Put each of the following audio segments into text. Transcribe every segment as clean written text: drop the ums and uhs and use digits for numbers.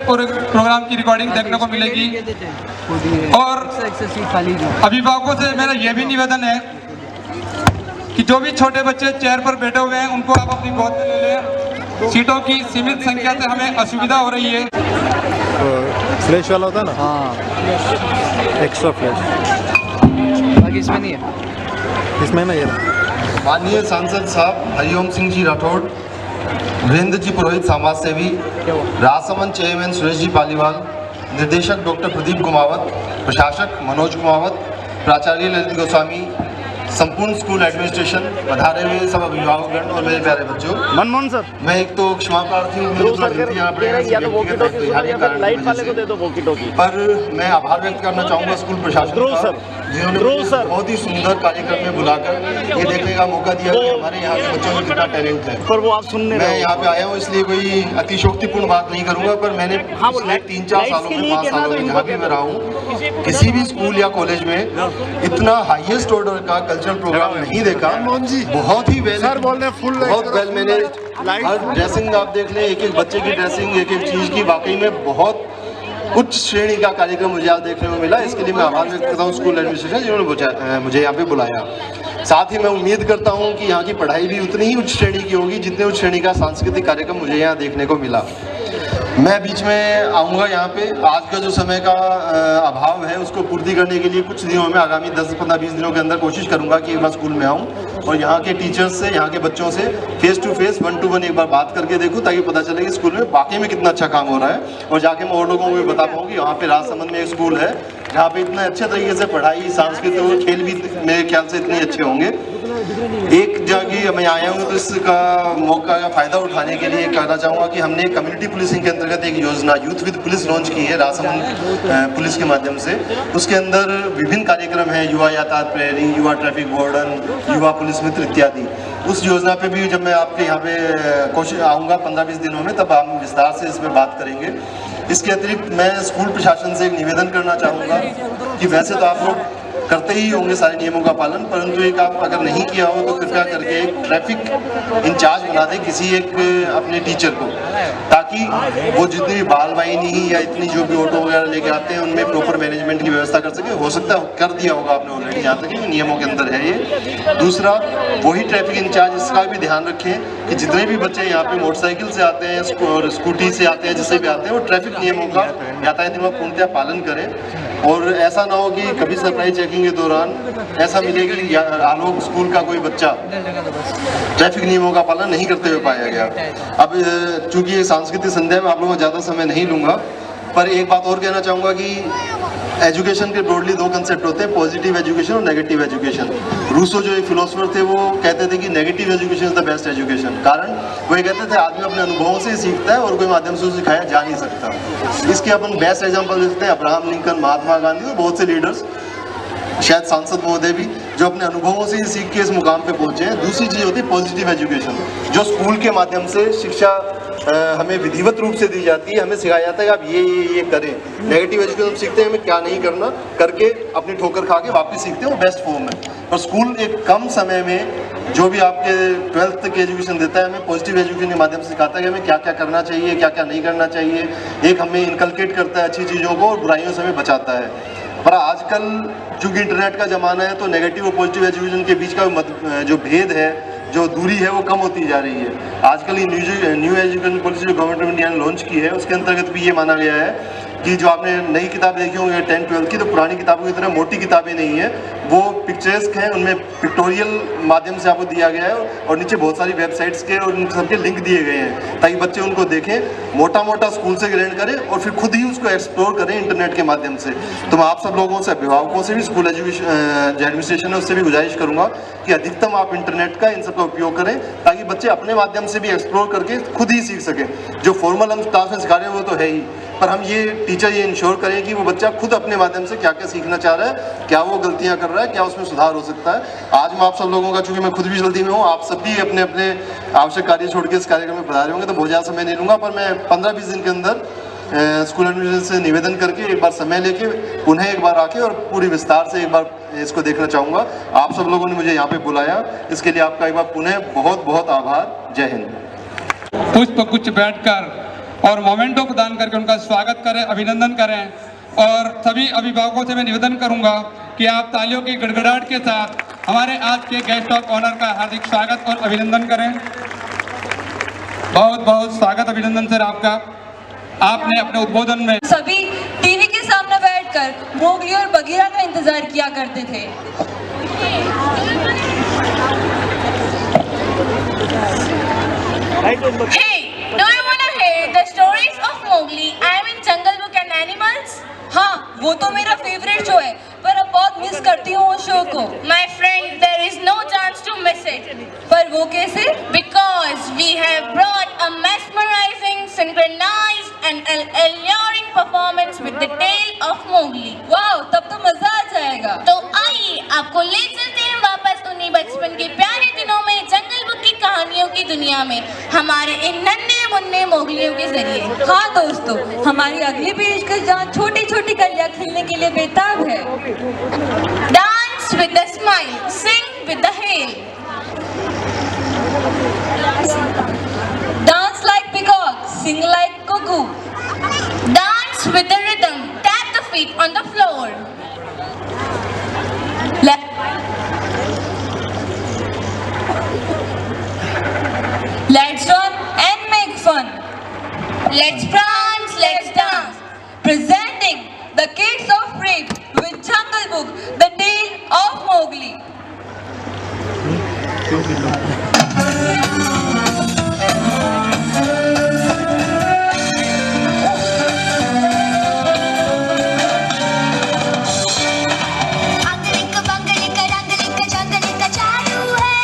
पूरे प्रोग्राम की रिकॉर्डिंग देखने को मिलेगी। और अभिभावकों से मेरा यह भी निवेदन है कि जो भी छोटे बच्चे चेयर पर बैठे हुए हैं उनको आप अपनी गोद में ले लें। सीटों की सीमित संख्या से हमें असुविधा हो रही है। फ्लैश वाला होता है ना? हाँ, एक्स्ट्रा फ्लैश। बाकी इसमें नहीं है। इसमें ना ये माननीय सांसद साहब हरिओम सिंह जी राठौड़, वीरेंद्र जी पुरोहित समाज सेवी, राजसमंद चेयरमैन सुरेश जी पालीवाल, निर्देशक डॉक्टर प्रदीप कुमावत, प्रशासक मनोज कुमावत, प्राचार्य ललित गोस्वामी, संपूर्ण स्कूल एडमिनिस्ट्रेशन, पधारे हुए सब अभिभावकगण और मेरे प्यारे बच्चों, मनमोहन सर, मैं एक तो क्षमा प्रार्थी हूँ, पर मैं आभार व्यक्त करना चाहूँगा स्कूल प्रशासन का, जिन्होंने बहुत ही सुंदर कार्यक्रम में बुलाकर ये देखने का मौका दिया कि हमारे यहाँ के बच्चों में कितना टैलेंट है। पर वो आप सुनने मैं यहाँ पे आया हूँ इसलिए कोई अतिशोक्तिपूर्ण बात नहीं करूँगा, पर मैंने पिछले 3-4 सालों में 5 सालों में जहाँ भी मैं रहा हूँ, किसी भी स्कूल या कॉलेज में इतना हाईएस्ट ऑर्डर का कल्चरल प्रोग्राम नहीं देखा। बहुत ही वेल, बहुत वेल, मैंने हर ड्रेसिंग आप देख लें, एक एक बच्चे की ड्रेसिंग, एक एक चीज़ की, वाकई में बहुत उच्च श्रेणी का कार्यक्रम मुझे आज देखने को मिला। इसके लिए मैं आभार व्यक्त करता हूँ स्कूल एडमिनिस्ट्रेशन जिन्होंने मुझे यहाँ पे बुलाया। साथ ही मैं उम्मीद करता हूँ कि यहाँ की पढ़ाई भी उतनी ही उच्च श्रेणी की होगी जितने उच्च श्रेणी का सांस्कृतिक कार्यक्रम मुझे यहाँ देखने को मिला। मैं बीच में आऊँगा यहाँ पे। आज का जो समय का अभाव है उसको पूर्ति करने के लिए कुछ दिनों में, आगामी 10-15-20 दिनों के अंदर कोशिश करूँगा कि एक बार स्कूल में आऊँ और यहाँ के टीचर्स से, यहाँ के बच्चों से फेस टू फेस, 1-to-1 एक बार बात करके देखूँ, ताकि पता चले कि स्कूल में वाकई में कितना अच्छा काम हो रहा है। और जाके मैं और लोगों को भी बता पाऊँ कि यहाँ पे राजसमंद में एक स्कूल है जहाँ पे इतने अच्छे तरीके से पढ़ाई, सांस्कृतिक और खेल भी मेरे ख्याल से इतने अच्छे होंगे। एक जगह मैं आया हूँ तो इसका मौका का फ़ायदा उठाने के लिए कहना चाहूँगा कि हमने कम्युनिटी पुलिसिंग के अंतर्गत एक योजना यूथ विद पुलिस लॉन्च की है राजसमंद पुलिस के माध्यम से। उसके अंदर विभिन्न कार्यक्रम हैं, युवा यातायात प्रहरी, युवा ट्रैफिक वार्डन, युवा पुलिस मित्र इत्यादि। उस योजना पे भी जब मैं आपके यहाँ पे कोशिश आऊँगा 15-20 दिनों में, तब हम विस्तार से इसमें बात करेंगे। इसके अतिरिक्त मैं स्कूल प्रशासन से एक निवेदन करना चाहूँगा कि वैसे तो आप लोग करते ही होंगे सारे नियमों का पालन, परंतु एक आप अगर नहीं किया हो तो कृपया करके एक ट्रैफिक इंचार्ज बना दें किसी एक अपने टीचर को, ताकि वो जितनी भी बाल वाहिनी या इतनी जो भी ऑटो वगैरह लेके आते हैं उनमें प्रॉपर मैनेजमेंट की व्यवस्था कर सके। हो सकता है कर दिया होगा आपने ऑलरेडी, यहाँ तक नियमों के अंदर है ये। दूसरा, वही ट्रैफिक इंचार्ज इसका भी ध्यान रखें कि जितने भी बच्चे यहाँ पे मोटरसाइकिल से आते हैं और स्कूटी से आते हैं, जिससे भी आते हैं, वो ट्रैफिक नियमों का यातायात नियमों का पूर्णतः पालन करें। और ऐसा ना हो कि कभी सरप्राइज चेकिंग के दौरान ऐसा मिले कि आलोक स्कूल का कोई बच्चा ट्रैफिक नियमों का पालन नहीं करते हुए पाया गया। अब चूंकि ये सांस्कृतिक संध्या में आप लोगों को ज़्यादा समय नहीं लूँगा, पर एक बात और कहना चाहूँगा कि एजुकेशन के ब्रॉडली 2 कंसेप्ट होते हैं, पॉजिटिव एजुकेशन और नेगेटिव एजुकेशन। रूसो जो एक फिलोसोफर थे वो कहते थे कि negative education is the best education. कारण वो ये कहते थे आदमी अपने अनुभवों से सीखता है और कोई माध्यम से सिखाया जा नहीं सकता। इसके अपन बेस्ट एग्जाम्पल देखते हैं अब्राहम लिंकन, महात्मा गांधी और बहुत से लीडर्स, शायद सांसद महोदय भी, जो अपने अनुभवों से ही सीख के इस मुकाम पे पहुंचे हैं। दूसरी चीज़ होती है पॉजिटिव एजुकेशन, जो स्कूल के माध्यम से शिक्षा हमें विधिवत रूप से दी जाती है, हमें सिखाया जाता है कि आप ये करें। नेगेटिव एजुकेशन सीखते हैं हमें क्या नहीं करना, करके अपनी ठोकर खा के वापस सीखते हैं, वो बेस्ट फॉर्म है। और स्कूल एक कम समय में जो भी आपके 12th तक की एजुकेशन देता है, हमें पॉजिटिव एजुकेशन के माध्यम से सिखाता है कि हमें क्या क्या करना चाहिए, क्या क्या नहीं करना चाहिए। एक हमें इनकलकेट करता है अच्छी चीज़ों को और बुराइयों से हमें बचाता है। पर आजकल चूँकि इंटरनेट का ज़माना है तो नेगेटिव और पॉजिटिव एजुकेशन के बीच का जो भेद है, जो दूरी है, वो कम होती जा रही है। आजकल ये न्यू एजुकेशन पॉलिसी जो गवर्नमेंट ऑफ इंडिया ने लॉन्च की है, उसके अंतर्गत भी ये माना गया है कि जो आपने नई किताब देखी होंगी 10-12 की, तो पुरानी किताबों की तरह मोटी किताबें नहीं है, वो पिक्चर्स हैं, उनमें पिक्टोरियल माध्यम से आपको दिया गया है और नीचे बहुत सारी वेबसाइट्स के और उन सबके लिंक दिए गए हैं, ताकि बच्चे उनको देखें, मोटा मोटा स्कूल से ग्रहण करें और फिर खुद ही उसको एक्सप्लोर करें इंटरनेट के माध्यम से। तो मैं आप सब लोगों से, अभिभावकों से भी, स्कूल एजुकेशन जो एडमिनिस्ट्रेशन है उससे भी गुजारिश करूँगा कि अधिकतम आप इंटरनेट का इन सबका उपयोग करें, ताकि बच्चे अपने माध्यम से भी एक्सप्लोर करके खुद ही सीख सकें। जो फॉर्मल हम क्लास में सिखा रहे हैं वो तो है ही, पर हम ये टीचर ये इंश्योर करें कि वो बच्चा खुद अपने माध्यम से क्या क्या सीखना चाह रहा है, क्या वो गलतियां कर रहा है, क्या उसमें सुधार हो सकता है। आज मैं आप सब लोगों का, चूंकि मैं खुद भी जल्दी में हूँ, आप सब भी अपने अपने आवश्यक कार्य छोड़ के इस कार्यक्रम में पधारे होंगे, तो बहुत ज़्यादा समय नहीं लूँगा, पर मैं 15-20 दिन के अंदर स्कूल एडमिनिस्ट्रेशन से निवेदन करके एक बार समय लेके पुनः एक बार आके और पूरी विस्तार से एक बार इसको देखना चाहूँगा। आप सब लोगों ने मुझे यहाँ पे बुलाया, इसके लिए आपका एक बार पुनः बहुत बहुत आभार। जय हिंद। पुष्प गुच्छ बैठकर और मोमेंटो प्रदान करके उनका स्वागत करें, अभिनंदन करें। और सभी अभिभावकों से मैं निवेदन करूंगा कि आप तालियों की गड़गड़ाहट के साथ हमारे आज के गेस्ट ऑफ ऑनर का हार्दिक स्वागत और अभिनंदन करें। बहुत बहुत स्वागत, अभिनंदन सर आपका। आपने अपने उद्बोधन में सभी टीवी के सामने बैठकर मोगली और बगीरा का इंतजार किया करते थे। Hey, do you wanna hear the stories of Mowgli? I mean Jungle Book and Animals? हाँ, वो तो मेरा फेवरेट शो है, पर अब बहुत मिस करती हूँ उस शो को। My friend, there is no chance to miss it. पर वो कैसे? Because we have brought a mesmerizing, synchronized and alluring performance with the tale of Mowgli. वाह, तब तो मजा आ जाएगा। तो आइए आपको ले चलते हैं वापस उन्हीं बचपन के प्यारे दिनों में, जंगल बुक की कहानियों की दुनिया में, हमारे इन नन्हे मुन्ने मोगलियों के जरिए। हाँ दोस्तों, हमारी अगली पेशकश जहाँ छोटी छोटी कलियाँ खिलने के लिए बेताब है। Dance with a smile, sing with a hail. Dance like peacock, sing like cuckoo. Dance with the rhythm, tap the feet on the floor. Let's run and make fun. Let's prance, let's dance. Presenting the kids of Rape with Jungle Book, the tale of Mowgli. अंगलिक बंगलिक रंगलिक जंगलिक चालू है,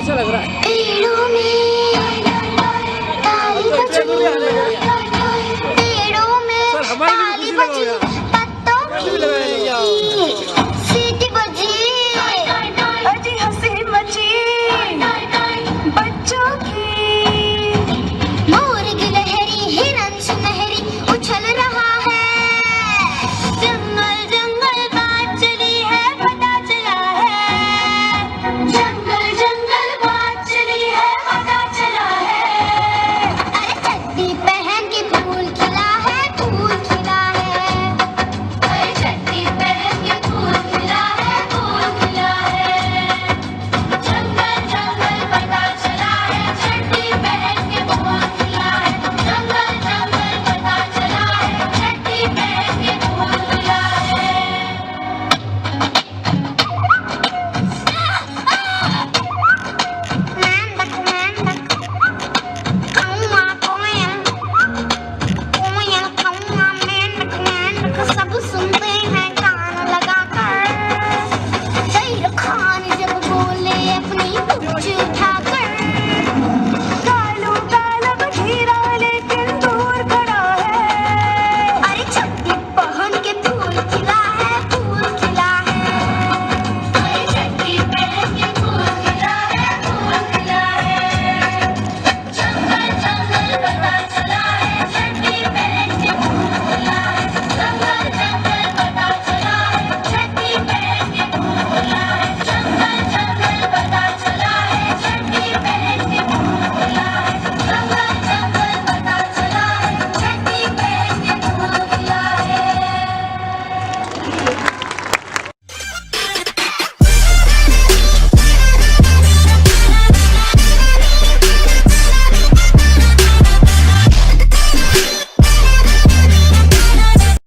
कैसा लग रहा है?